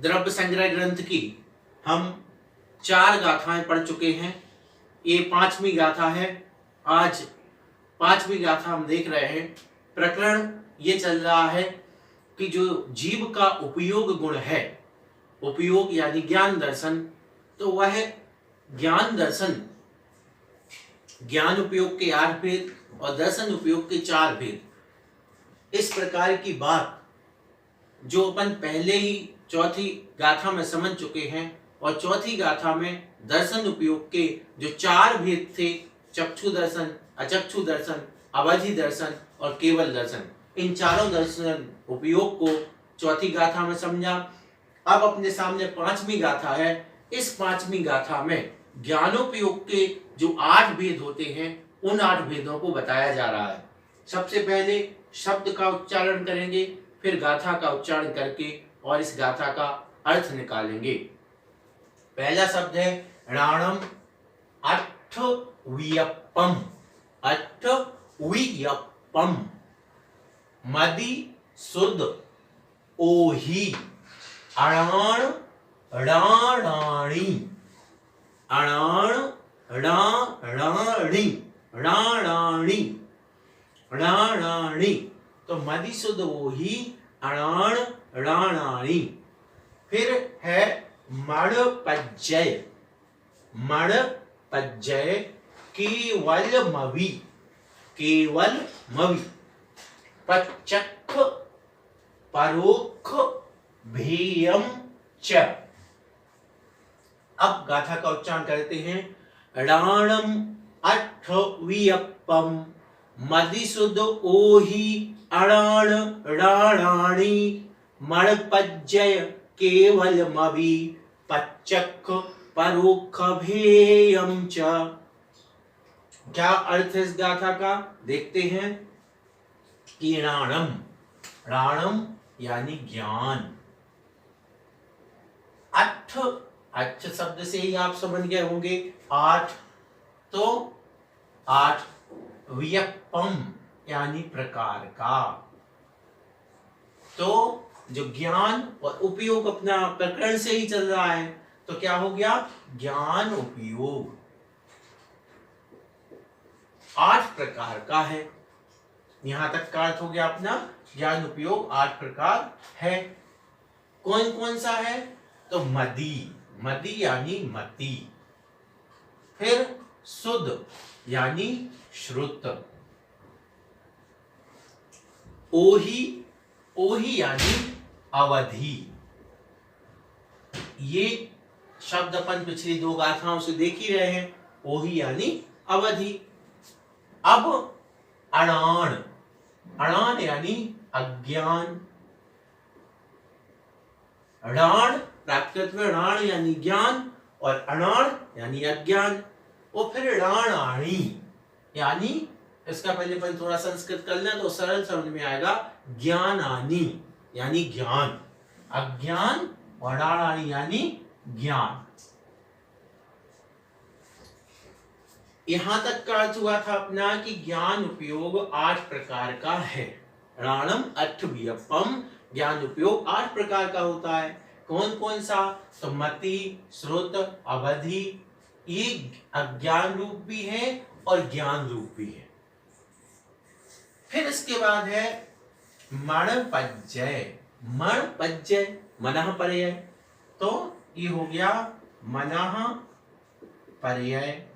द्रव्य संग्रह ग्रंथ की हम 4 गाथाएं पढ़ चुके हैं। ये 5वीं गाथा है। आज 5वीं गाथा हम देख रहे हैं। प्रकरण ये चल रहा है कि जो जीव का उपयोग गुण है, उपयोग यानी ज्ञान दर्शन, तो वह ज्ञान दर्शन, ज्ञान उपयोग के 8 भेद और दर्शन उपयोग के 4 भेद, इस प्रकार की बात जो अपन पहले ही चौथी गाथा में समझ चुके हैं। और चौथी गाथा में दर्शन उपयोग के जो 4 भेद थे, चक्षु दर्शन, अचक्षु दर्शन, अवधि दर्शन और केवल दर्शन, इन चारों दर्शन उपयोग को चौथी गाथा में समझा। अब अपने सामने 5वीं गाथा है। इस 5वीं गाथा में ज्ञानोपयोग के जो 8 भेद होते हैं, उन 8 भेदों को बताया जा रहा है। सबसे पहले शब्द का उच्चारण करेंगे, फिर गाथा का उच्चारण करके और इस गाथा का अर्थ निकालेंगे। पहला शब्द है राणम अट्ठवीयप्पम। अट्ठवीयप्पम। मदि सुद ओहि अणाण राणाणी। अणाण राणाणी। राणाणी। राणाणी। तो मदि सुद ओहि अणाण राणाणी। फिर है मणपज्जय। मणपज्जय केवल मवि। केवल मवि। पच्चक्ख परोक्ष भेयम च। अब गाथा का उच्चारण करते हैं। राणम अट्ठवीयप्पम मदिसुद ओहि अणाण राणाणी। मणपज्जय केवल मवि। पच्चक्ख परोक्ष भेयम च। क्या अर्थ है इस गाथा का, देखते हैं कि राणम, राणम यानी ज्ञान। अट्ठ, अट्ठ शब्द से ही आप समझ गए होंगे 8, तो 8। व्यपम यानी प्रकार का। तो जो ज्ञान और उपयोग अपना प्रकरण से ही चल रहा है, तो क्या हो गया, ज्ञान उपयोग 8 प्रकार का है। यहां तक का अर्थ हो गया अपना, ज्ञान उपयोग 8 प्रकार है। कौन कौन सा है, तो मदि, मदि यानी मति। फिर सुध यानी श्रुत। ओहि, ओहि यानी अवधि। ये शब्द अपन पिछली 2 गाथाओं से देख ही रहे हैं। ओहि यानी अवधि। अब अणाण, अणाण यानी अज्ञान। णाण प्राकृत में णाण यानी ज्ञान और अणाण यानी अज्ञान। और फिर राणाणी यानी, इसका पहले अपन थोड़ा संस्कृत कर लें तो सरल समझ में आएगा, ज्ञानानी यानी ज्ञान। अज्ञान और राणाणी यानी ज्ञान। यहां तक का अर्थ हुआ था अपना कि ज्ञान उपयोग 8 प्रकार का है। राणम अट्ठवीयप्पम, ज्ञान उपयोग 8 प्रकार का होता है। कौन कौन सा, तो मति, श्रुत, अवधि, ये अज्ञान रूप भी है और ज्ञान रूप भी है। फिर इसके बाद है मणपज्जय। मणपज्जय मनः पर्यय, तो ये हो गया मनः पर्यय।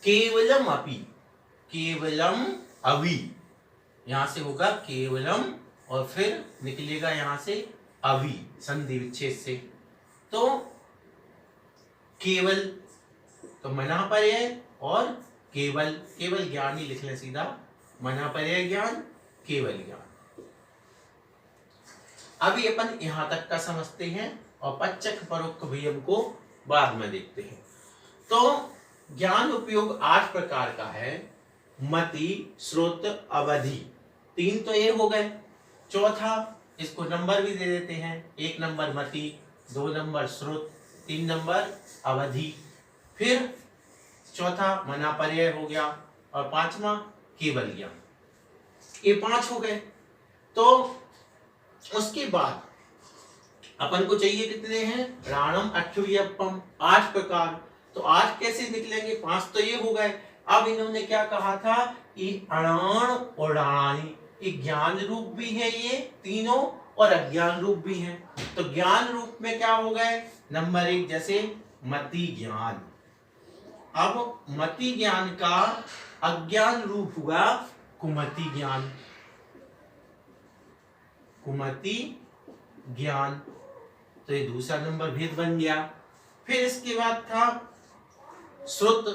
केवलम अपि, केवलम अवि, यहां से होगा केवलम और फिर निकलेगा यहां से अवि, संधि विच्छेद से। तो केवल, तो मना पर्यय और केवल, केवल ज्ञान ही लिख लें सीधा, मना पर्यय ज्ञान, केवल ज्ञान। अभी अपन यहां तक का समझते हैं और पच्चक्ख परोक्ष भेयम को बाद में देखते हैं। तो ज्ञान उपयोग 8 प्रकार का है। मति, श्रुत, अवधि, 3 तो ये हो गए। चौथा, इसको नंबर भी दे देते हैं, 1 नंबर मति, 2 नंबर श्रुत, 3 नंबर अवधि। फिर चौथा मना पर्यय हो गया और 5वां केवल ज्ञान। ये 5 हो गए। तो उसके बाद अपन को चाहिए कितने हैं, राणम अठव्यपम 8 प्रकार। तो 8 कैसे निकलेंगे, 5 तो ये हो गए। अब इन्होंने क्या कहा था कि अणाण और राणानी, ये ज्ञान रूप भी है ये तीनों और अज्ञान रूप भी है। तो ज्ञान रूप में क्या हो गए, नंबर 1 जैसे मति ज्ञान। अब मति ज्ञान का अज्ञान रूप हुआ कुमति ज्ञान, कुमति ज्ञान। तो ये दूसरा नंबर भेद बन गया। फिर इसके बाद था श्रुत,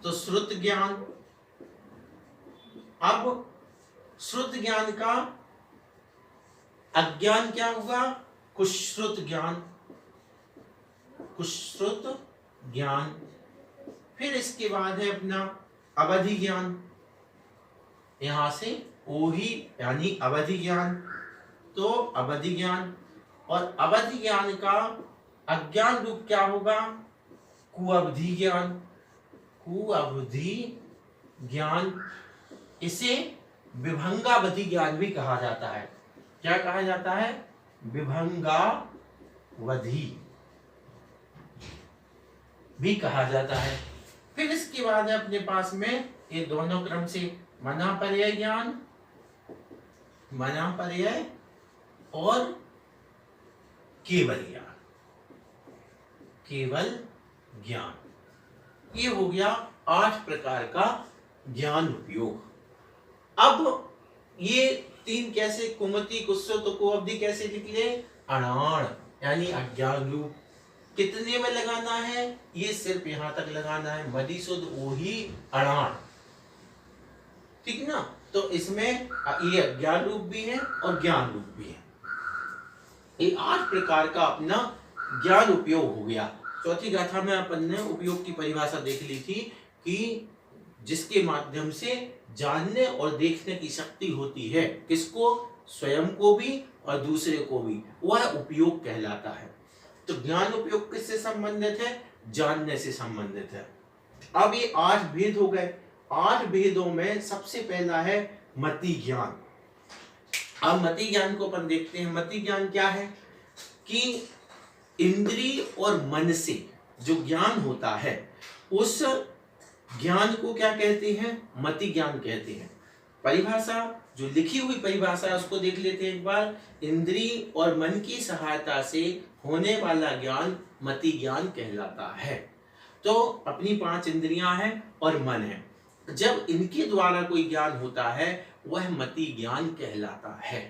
तो श्रुत ज्ञान। अब श्रुत ज्ञान का अज्ञान क्या हुआ, कुश्रुत ज्ञान, कुश्रुत ज्ञान। फिर इसके बाद है अपना अवधि ज्ञान, यहां से ओही यानी अवधि ज्ञान, तो अवधि ज्ञान। और अवधि ज्ञान का अज्ञान रूप क्या होगा, कुअवधि ज्ञान, कुअवधि ज्ञान। इसे विभंगावधि ज्ञान भी कहा जाता है। क्या कहा जाता है, विभंगावधि भी कहा जाता है। फिर इसके बाद है अपने पास में ये दोनों क्रम से मनापर्यय ज्ञान, मनापर्यय और केवल ज्ञान, केवल ज्ञान। ये हो गया 8 प्रकार का ज्ञान उपयोग। अब ये 3 कैसे, कुमति कुश्रुत कुअवधि कैसे निकले, अणाण यानी अज्ञान रूप। कितने में लगाना है, ये सिर्फ यहां तक लगाना है, मदि शुद्ध ओही अणाण, ठीक ना। तो इसमें ये अज्ञान रूप भी है और ज्ञान रूप भी है। ये 8 प्रकार का अपना ज्ञान उपयोग हो गया। चौथी गाथा में अपन ने उपयोग की परिभाषा देख ली थी कि जिसके माध्यम से जानने और देखने की शक्ति होती है, किसको, स्वयं को भी और दूसरे को भी, वह उपयोग कहलाता है। तो ज्ञान उपयोग किससे संबंधित है, जानने से संबंधित है। अब ये 8 भेद हो गए। 8 भेदों में सबसे पहला है मति ज्ञान। अब मति ज्ञान को अपन देखते हैं। मति ज्ञान क्या है कि इंद्रिय और मन से जो ज्ञान होता है, उस ज्ञान को क्या कहते हैं, मति ज्ञान कहते हैं। परिभाषा, जो लिखी हुई परिभाषा है उसको देख लेते हैं एक बार। इंद्रिय और मन की सहायता से होने वाला ज्ञान मति ज्ञान कहलाता है। तो अपनी 5 इंद्रियां हैं और मन है, जब इनके द्वारा कोई ज्ञान होता है वह मति ज्ञान कहलाता है।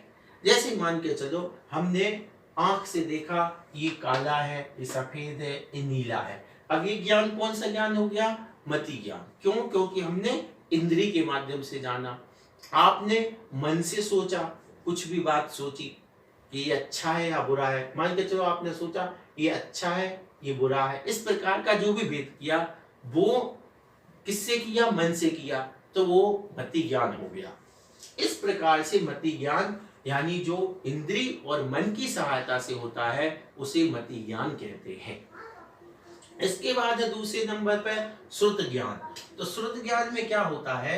जैसे मान के चलो, हमने आंख से देखा ये काला है, ये सफेद है, ये नीला है। अब ये ज्ञान कौन सा ज्ञान हो गया, मति ज्ञान। क्यों, क्योंकि हमने इंद्रिय के माध्यम से जाना। आपने मन से सोचा, कुछ भी बात सोची कि ये अच्छा है या बुरा है, मान के चलो आपने सोचा ये अच्छा है ये बुरा है, इस प्रकार का जो भी भेद किया वो किससे किया, मन से किया, तो वो मति ज्ञान हो गया। इस प्रकार से मति ज्ञान यानी जो इंद्रिय और मन की सहायता से होता है उसे मति ज्ञान कहते हैं। इसके बाद है दूसरे नंबर पर श्रुत ज्ञान। तो श्रुत ज्ञान में क्या होता है,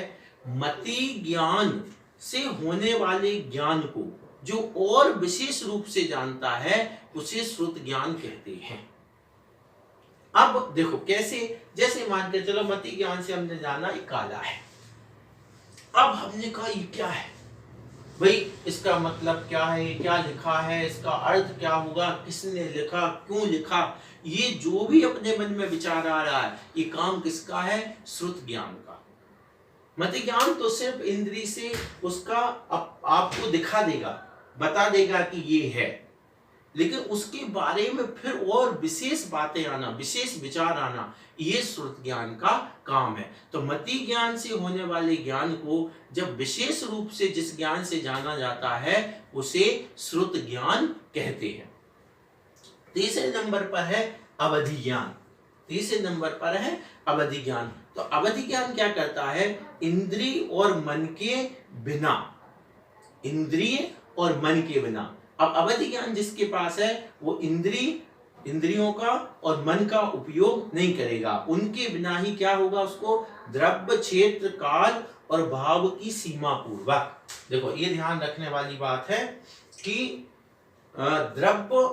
मति ज्ञान से होने वाले ज्ञान को जो और विशेष रूप से जानता है उसे श्रुत ज्ञान कहते हैं। अब देखो कैसे, जैसे मान के चलो मति ज्ञान से हमने जाना ये काला है। अब हमने कहा ये क्या है भाई, इसका मतलब क्या है, क्या लिखा है, इसका अर्थ क्या होगा, किसने लिखा, क्यों लिखा, ये जो भी अपने मन में विचार आ रहा है ये काम किसका है, श्रुत ज्ञान का। मति ज्ञान तो सिर्फ इंद्रिय से उसका आपको दिखा देगा, बता देगा कि ये है, लेकिन उसके बारे में फिर और विशेष बातें आना, विशेष विचार आना, ये श्रुत ज्ञान का काम है। तो मति ज्ञान से होने वाले ज्ञान को जब विशेष रूप से जिस ज्ञान से जाना जाता है उसे श्रुत ज्ञान कहते हैं। तीसरे नंबर पर है अवधि ज्ञान। तीसरे नंबर पर है अवधि ज्ञान। तो अवधि ज्ञान क्या करता है, इंद्रिय और मन के बिना, इंद्रिय और मन के बिना। अब अवधि ज्ञान जिसके पास है वो इंद्रियों का और मन का उपयोग नहीं करेगा, उनके बिना ही क्या होगा, उसको द्रव्य क्षेत्र काल और भाव की सीमा पूर्वक। देखो ये ध्यान रखने वाली बात है कि द्रव्य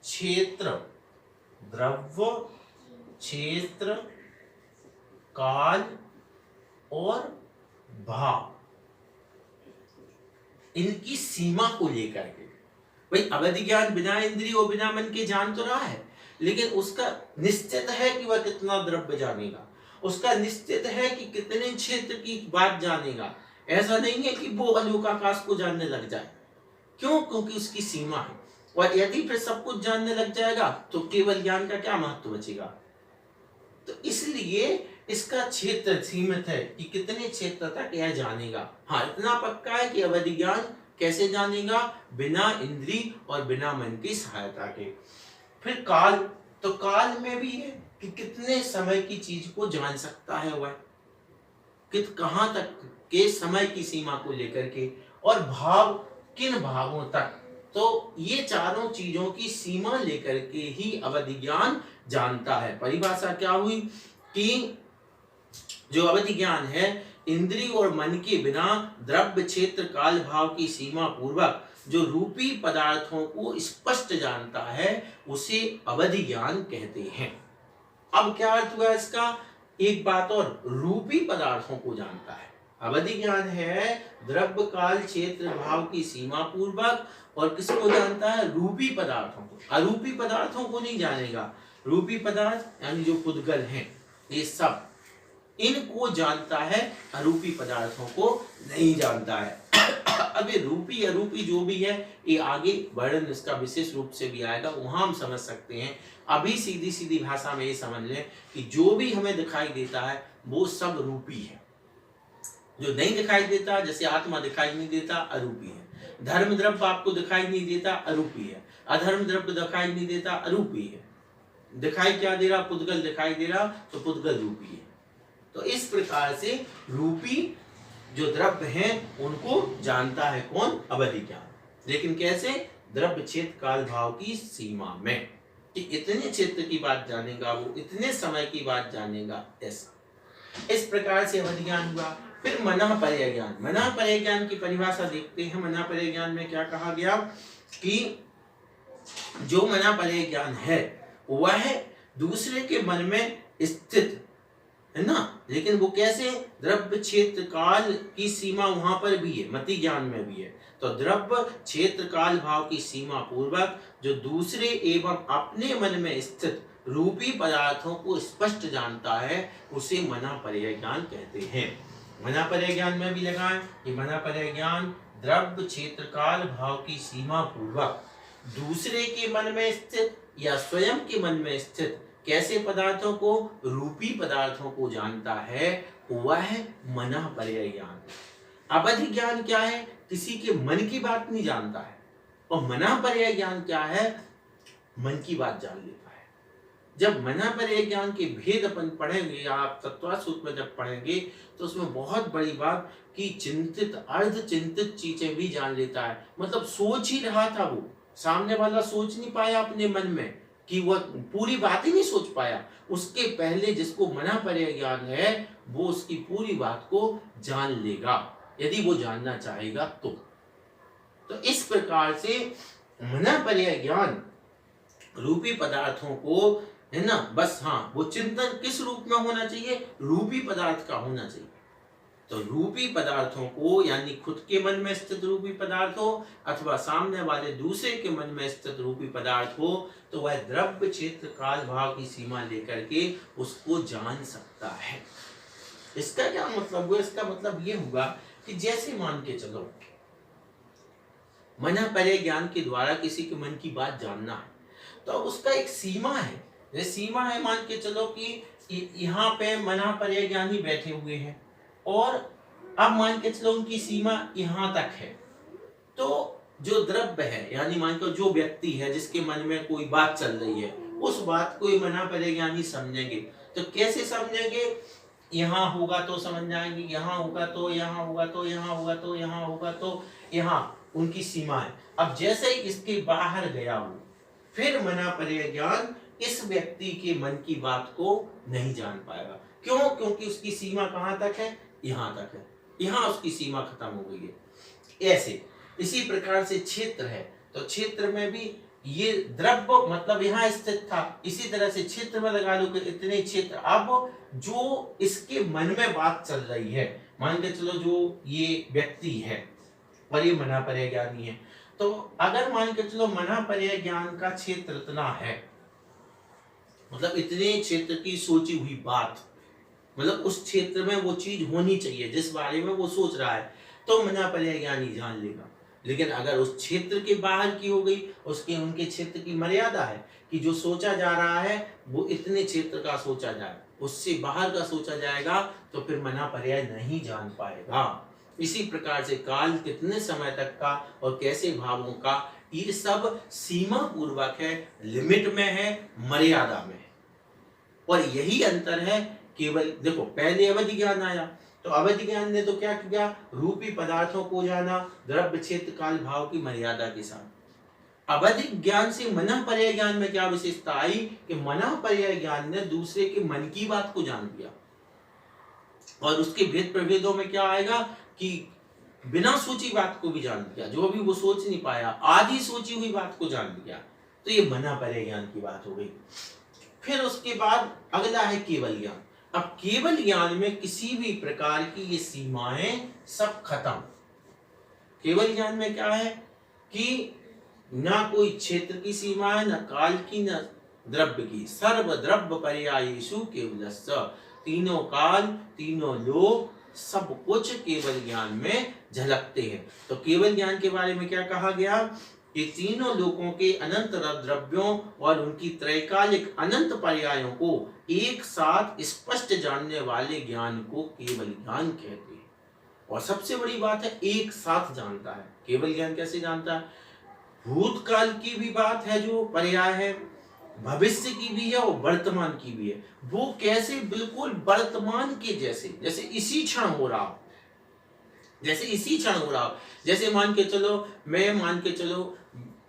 क्षेत्र, द्रव्य क्षेत्र, काल और भाव, इनकी सीमा को लेकर के, भाई अवधि ज्ञान बिना इंद्रिय और बिना मन के जान तो रहा है, लेकिन उसका निश्चित है कि वह कितना द्रव्य जानेगा, उसका निश्चित है कि कितने क्षेत्र की बात जानेगा। ऐसा नहीं है कि वो आलोकाकाश को जानने लग जाए। क्यों? क्योंकि उसकी सीमा है। और यदि फिर सब कुछ जानने लग जाएगा तो केवल ज्ञान का क्या महत्व बचेगा। तो इसलिए इसका क्षेत्र सीमित है कि कितने क्षेत्र तक यह जानेगा। हाँ, इतना पक्का है कि अवधि ज्ञान कैसे जानेगा, बिना इंद्रिय और बिना मन की सहायता के। फिर काल, तो काल में भी है कि कितने समय की चीज को जान सकता है वह, कहां तक के समय की सीमा को लेकर के, और भाव किन भावों तक। तो ये चारों चीजों की सीमा लेकर के ही अवधि ज्ञान जानता है। परिभाषा क्या हुई कि जो अवधि ज्ञान है इंद्रिय और मन के बिना द्रव्य क्षेत्र काल भाव की सीमा पूर्वक जो रूपी पदार्थों को स्पष्ट जानता है उसे अवधि ज्ञान कहते हैं। अब क्या अर्थ हुआ इसका? एक बात और, रूपी पदार्थों को जानता है। अवधि ज्ञान है द्रव्य काल क्षेत्र भाव की सीमा पूर्वक, और किसको जानता है? रूपी पदार्थों को। अरूपी पदार्थों को नहीं जानेगा। रूपी पदार्थ यानी जो पुद्गल हैं, ये सब, इनको जानता है, अरूपी पदार्थों को नहीं जानता है। अब ये रूपी अरूपी जो भी है, ये आगे वर्णन इसका विशेष रूप से भी आएगा, वहां हम समझ सकते हैं। अभी सीधी सीधी भाषा में ये समझ लें कि जो भी हमें दिखाई देता है वो सब रूपी है। जो नहीं दिखाई देता, जैसे आत्मा दिखाई नहीं देता, अरूपी है। धर्म द्रव्य आपको दिखाई नहीं देता, अरूपी है। अधर्म द्रव्य दिखाई नहीं देता, अरूपी है। दिखाई क्या दे रहा? पुद्गल दिखाई दे रहा, तो पुद्गल रूपी है। तो इस प्रकार से रूपी जो द्रव्य हैं उनको जानता है कौन? अवधि ज्ञान। लेकिन कैसे? द्रव्य क्षेत्र काल भाव की सीमा में, कि इतने क्षेत्र की बात जानेगा वो, इतने समय की बात जानेगा, ऐसा। इस प्रकार से अवधि ज्ञान हुआ। फिर मनःपर्य ज्ञान। मनःपर्य ज्ञान की परिभाषा देखते हैं। मनःपर्य ज्ञान में क्या कहा गया कि जो मनःपर्य ज्ञान है वह दूसरे के मन में स्थित है ना, लेकिन वो कैसे? द्रव्य क्षेत्र काल की सीमा वहां पर भी है, मति ज्ञान में भी है। तो द्रव्य क्षेत्र काल भाव की सीमा पूर्वक जो दूसरे एवं अपने मन में स्थित रूपी पदार्थों को स्पष्ट जानता है उसे मनःपर्य ज्ञान कहते हैं। मनःपर्य ज्ञान में भी लगाएं कि मनःपर्य ज्ञान द्रव्य क्षेत्र काल भाव की सीमा पूर्वक दूसरे के मन में स्थित या स्वयं के मन में स्थित कैसे पदार्थों को? रूपी पदार्थों को जानता है, वह है मनःपर्य ज्ञान। अवधि ज्ञान क्या है? किसी के मन की बात नहीं जानता है। और मनःपर्य ज्ञान क्या है? मन की बात जान लेता है। जब मनःपर्य ज्ञान के भेद अपन पढ़ेंगे, आप तत्व सूत्र में जब पढ़ेंगे, तो उसमें बहुत बड़ी बात कि चिंतित अर्ध चिंतित चीजें भी जान लेता है। मतलब सोच ही रहा था वो, सामने वाला सोच नहीं पाया अपने मन में, कि वह पूरी बात ही नहीं सोच पाया, उसके पहले जिसको मनःपर्य ज्ञान है वो उसकी पूरी बात को जान लेगा, यदि वो जानना चाहेगा तो इस प्रकार से मनःपर्य ज्ञान रूपी पदार्थों को, है ना, बस हाँ, वो चिंतन किस रूप में होना चाहिए? रूपी पदार्थ का होना चाहिए। तो रूपी पदार्थों को, यानी खुद के मन में स्थित रूपी पदार्थ हो अथवा सामने वाले दूसरे के मन में स्थित रूपी पदार्थ हो, तो वह द्रव्य क्षेत्र काल भाव की सीमा लेकर के उसको जान सकता है। इसका क्या मतलब हुआ? इसका मतलब ये हुआ कि जैसे मान के चलो मनःपर्य ज्ञान के द्वारा किसी के मन की बात जानना है, तो उसका एक सीमा है। ये सीमा है, मान के चलो कि यहाँ पे मनःपर्य ज्ञान ही बैठे हुए हैं और अब मान के चलो उनकी सीमा यहाँ तक है। तो जो द्रव्य है, यानी मान के जो व्यक्ति है जिसके मन में कोई बात चल रही है, उस बात को मनःपर्य ज्ञानी समझेंगे। तो कैसे समझेंगे? यहाँ होगा तो समझ जाएंगे, यहाँ होगा तो, यहाँ होगा तो, यहाँ होगा तो, यहाँ होगा तो, यहाँ उनकी सीमा है। अब जैसे ही इसके बाहर गया हो, फिर मनःपर्य ज्ञान इस व्यक्ति के मन की बात को नहीं जान पाएगा। क्यों? क्योंकि उसकी सीमा कहाँ तक है? यहाँ तक है। यहाँ उसकी सीमा खत्म हो गई है। ऐसे इसी प्रकार से क्षेत्र है, तो क्षेत्र में भी ये द्रव्य मतलब यहाँ स्थित था, इसी तरह से क्षेत्र में लगा लो कि इतने क्षेत्र। अब जो इसके मन में बात चल रही है, मान के चलो जो ये व्यक्ति है और ये मना पर्याय ज्ञानी है, तो अगर मान के चलो मना पर्याय ज्ञान का क्षेत्र इतना है, मतलब इतने क्षेत्र की सोची हुई बात, मतलब उस क्षेत्र में वो चीज होनी चाहिए जिस बारे में वो सोच रहा है, तो मना पर्याय ज्ञानी जान लेगा। लेकिन अगर उस क्षेत्र के बाहर की हो गई, उसके उनके क्षेत्र की मर्यादा है कि जो सोचा जा रहा है वो इतने क्षेत्र का सोचा जाए, उससे बाहर का सोचा जाएगा, तो फिर मना पर्याय नहीं जान पाएगा। इसी प्रकार से काल कितने समय तक का और कैसे भावों का, ये सब सीमा पूर्वक है, लिमिट में है, मर्यादा में है। और यही अंतर है। केवल देखो पहले अवधि ज्ञान आया, तो अवधि ज्ञान ने तो क्या किया, रूपी पदार्थों को जाना द्रव्य क्षेत्र काल भाव की मर्यादा के साथ। अवधि ज्ञान से मना पर्याय ज्ञान में क्या विशेषता आई कि मना पर्याय ज्ञान ने दूसरे के मन की बात को जान लिया, और उसके भेद प्रभेदों में क्या आएगा कि बिना सोची बात को भी जान लिया, जो अभी वो सोच नहीं पाया आधी सोची हुई बात को जान लिया, तो ये मना पर्याय ज्ञान की बात हो गई। फिर उसके बाद अगला है केवल ज्ञान। अब केवल ज्ञान में किसी भी प्रकार की ये सीमाएं सब खत्म। केवल ज्ञान में क्या है कि ना कोई क्षेत्र की सीमा है, ना काल की, ना द्रव्य की। सर्व द्रव्य पर्यायेषु केवलस्य, तीनों काल तीनों लोक सब कुछ केवल ज्ञान में झलकते हैं। तो केवल ज्ञान के बारे में क्या कहा गया कि तीनों लोकों के अनंत द्रव्यों और उनकी त्रैकालिक अनंत पर्यायों को एक साथ स्पष्ट जानने वाले ज्ञान को केवल ज्ञान कहते हैं। और सबसे बड़ी बात है, एक साथ जानता है। केवल ज्ञान कैसे जानता है, भूतकाल की भी बात है जो पर्याय है, भविष्य की भी है और वर्तमान की भी है। वो कैसे, बिल्कुल वर्तमान के जैसे, जैसे इसी क्षण हो रहा हो, जैसे इसी क्षण हो रहा हो। जैसे मान के चलो, मैं मान के चलो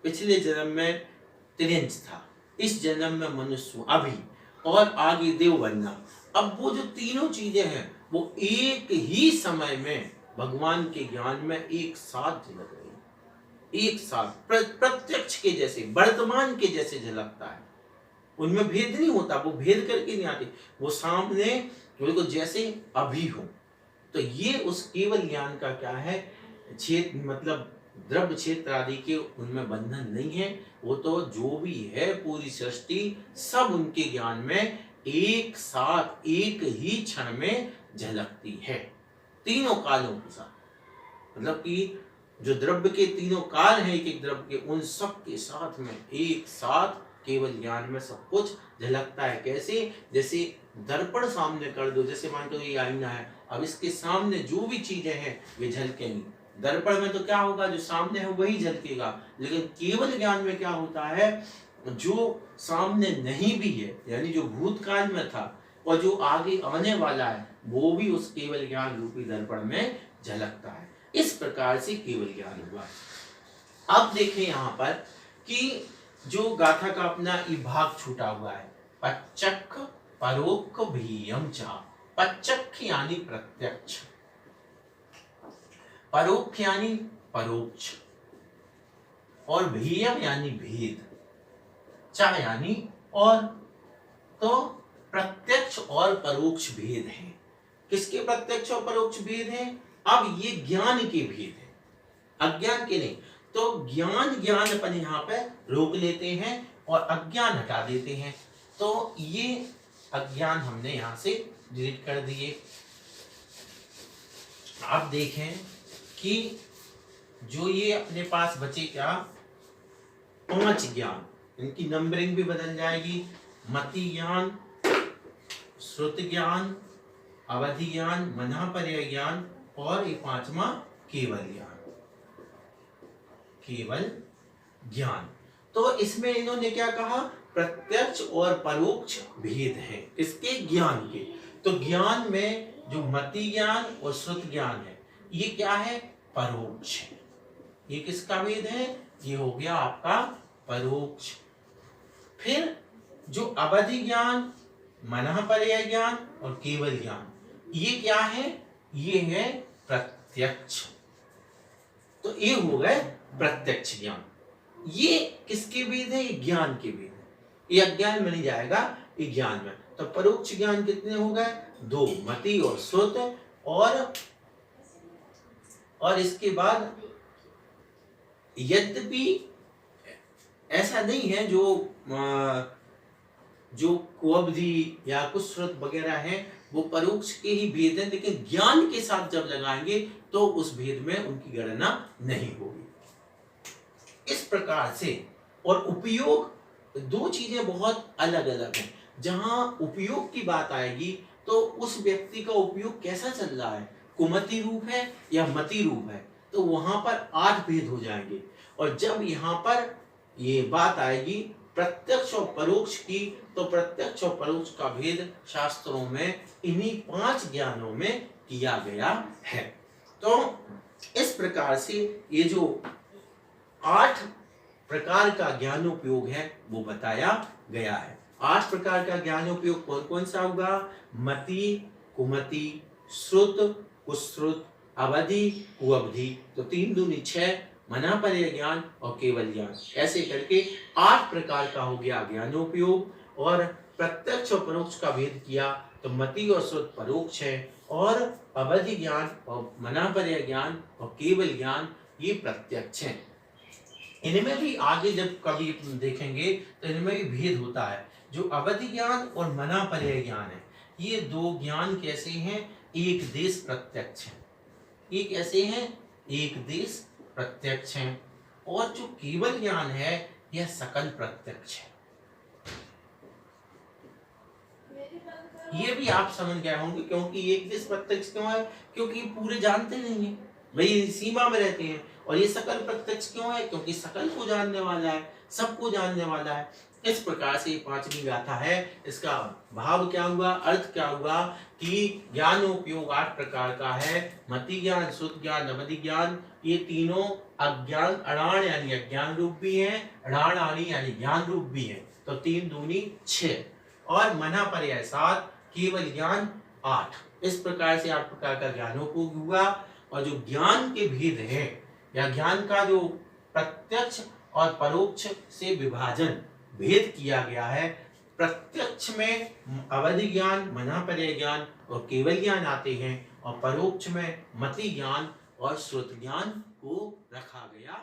पिछले जन्म में त्रिंच था, इस जन्म में मनुष्य हूं अभी, और आगे देव बनना। अब वो जो तीनों चीजें हैं वो एक ही समय में भगवान के ज्ञान में एक साथ झलक रही है, एक साथ प्रत्यक्ष के जैसे, वर्तमान के जैसे झलकता है। उनमें भेद नहीं होता, वो भेद करके नहीं आते, वो सामने बिल्कुल जैसे अभी हो। तो ये उस केवल ज्ञान का क्या है, क्षेत्र मतलब द्रव्य क्षेत्र आदि के उनमें बंधन नहीं है। वो तो जो भी है पूरी सृष्टि सब उनके ज्ञान में एक साथ एक ही क्षण में झलकती है, तीनों कालों के साथ। मतलब कि जो द्रव्य के तीनों काल हैं एक एक द्रव्य के, उन सब के साथ में एक साथ केवल ज्ञान में सब कुछ झलकता है। कैसे, जैसे दर्पण सामने कर दो, जैसे मान लो ये आईना है, अब इसके सामने जो भी चीजें हैं वे झलकेंगी। दर्पण में तो क्या होगा, जो सामने है वही झलकेगा। लेकिन केवल ज्ञान में क्या होता है, जो सामने नहीं भी है, यानी जो भूतकाल में था और जो आगे आने वाला है, वो भी उस केवल ज्ञान रूपी दर्पण में झलकता है। इस प्रकार से केवल ज्ञान हुआ। अब देखें यहाँ पर कि जो गाथा का अपना भाग छूटा हुआ है, पच्चक्ख परोक्ष भीयम च। पच्चक्ख यानी प्रत्यक्ष, परोक्ष यानी परोक्ष, और भीयम यानी भेद, च यानी और। तो प्रत्यक्ष और परोक्ष भेद है। किसके प्रत्यक्ष और परोक्ष भेद है, अब ये ज्ञान के भेद है, अज्ञान के नहीं। तो ज्ञान अपन यहाँ पे रोक लेते हैं और अज्ञान हटा देते हैं। तो ये अज्ञान हमने यहाँ से डिलीट कर दिए। आप देखें कि जो ये अपने पास बचे क्या, 5 ज्ञान, इनकी नंबरिंग भी बदल जाएगी। मति ज्ञान, श्रुति ज्ञान, अवधि ज्ञान, मना पर्याय ज्ञान, और ये 5वां केवल ज्ञान, केवल ज्ञान। तो इसमें इन्होंने क्या कहा, प्रत्यक्ष और परोक्ष भेद है इसके ज्ञान के। तो ज्ञान में जो मति ज्ञान और श्रुत ज्ञान है, ये क्या है, परोक्ष है। ये किसका भेद है, ये हो गया आपका परोक्ष। फिर जो अवधि ज्ञान, मना पर्याय ज्ञान और केवल ज्ञान, ये क्या है, ये है प्रत्यक्ष। तो ये हो गए प्रत्यक्ष ज्ञान। ये किसके भेद है? ये ज्ञान के भेद है। ये अज्ञान में नहीं जाएगा, ये ज्ञान में। तो परोक्ष ज्ञान कितने हो गए? 2, मति और श्रुत। और इसके बाद यद्यपि ऐसा नहीं है जो कुअवधि या कुछ श्रुत वगैरह है वो परोक्ष के ही भेद है, लेकिन ज्ञान के साथ जब लगाएंगे तो उस भेद में उनकी गणना नहीं होगी। इस प्रकार से। और उपयोग, दो चीजें बहुत अलग अलग हैं। जहां उपयोग की बात आएगी तो उस व्यक्ति का उपयोग कैसा चल रहा है, कुमति रूप है या मति रूप है, तो वहां पर 8 भेद हो जाएंगे। और जब यहाँ पर ये बात आएगी प्रत्यक्ष और परोक्ष की, तो प्रत्यक्ष और परोक्ष का भेद शास्त्रों में इन्हीं 5 ज्ञानों में किया गया है। तो इस प्रकार से ये जो 8 प्रकार का ज्ञानोपयोग है वो बताया गया है। 8 प्रकार का ज्ञानोपयोग कौन कौन सा होगा? मति, कुमति, श्रुत, कुश्रुत, अवधि, कुअवधि। तो 3 दूनी 6, मनापर्य ज्ञान और केवल ज्ञान, ऐसे करके 8 प्रकार का हो गया ज्ञानोपयोग। और प्रत्यक्ष और परोक्ष का भेद किया तो मति और श्रुत परोक्ष है, और अवधि ज्ञान और मनापर्य ज्ञान और केवल ज्ञान ये प्रत्यक्ष है। इनमें भी आगे जब कभी देखेंगे तो इनमें भी भेद होता है। जो अवधि ज्ञान और मनापर्य ज्ञान है, ये 2 ज्ञान कैसे हैं? एक देश प्रत्यक्ष है। ये कैसे हैं? एक देश प्रत्यक्ष है। और जो केवल ज्ञान है यह सकल प्रत्यक्ष है। ये भी आप समझ गए होंगे, क्योंकि एक देश प्रत्यक्ष क्यों है? क्योंकि पूरे जानते नहीं है, वही सीमा में रहते हैं। और ये सकल प्रत्यक्ष क्यों है? क्योंकि सकल को जानने वाला है, सबको जानने वाला है। इस प्रकार से 5वीं गाथा है। इसका भाव क्या हुआ, अर्थ क्या हुआ कि ज्ञानोपयोग 8 प्रकार का है। मति ज्ञान, श्रुत ज्ञान, अवधि ज्ञान, ये तीनों अज्ञान अणाण यानी अज्ञान रूप भी है, अणाण आणी यानी ज्ञान रूप भी है। तो 3 दूनी 6 और मनापर्य 7, केवल ज्ञान 8। इस प्रकार से 8 प्रकार का ज्ञानोपयोग हुआ। और जो ज्ञान के भेद है या ज्ञान का जो प्रत्यक्ष और परोक्ष से विभाजन भेद किया गया है, प्रत्यक्ष में अवधि ज्ञान, मनापर्य ज्ञान और केवल ज्ञान आते हैं, और परोक्ष में मति ज्ञान और श्रुत ज्ञान को रखा गया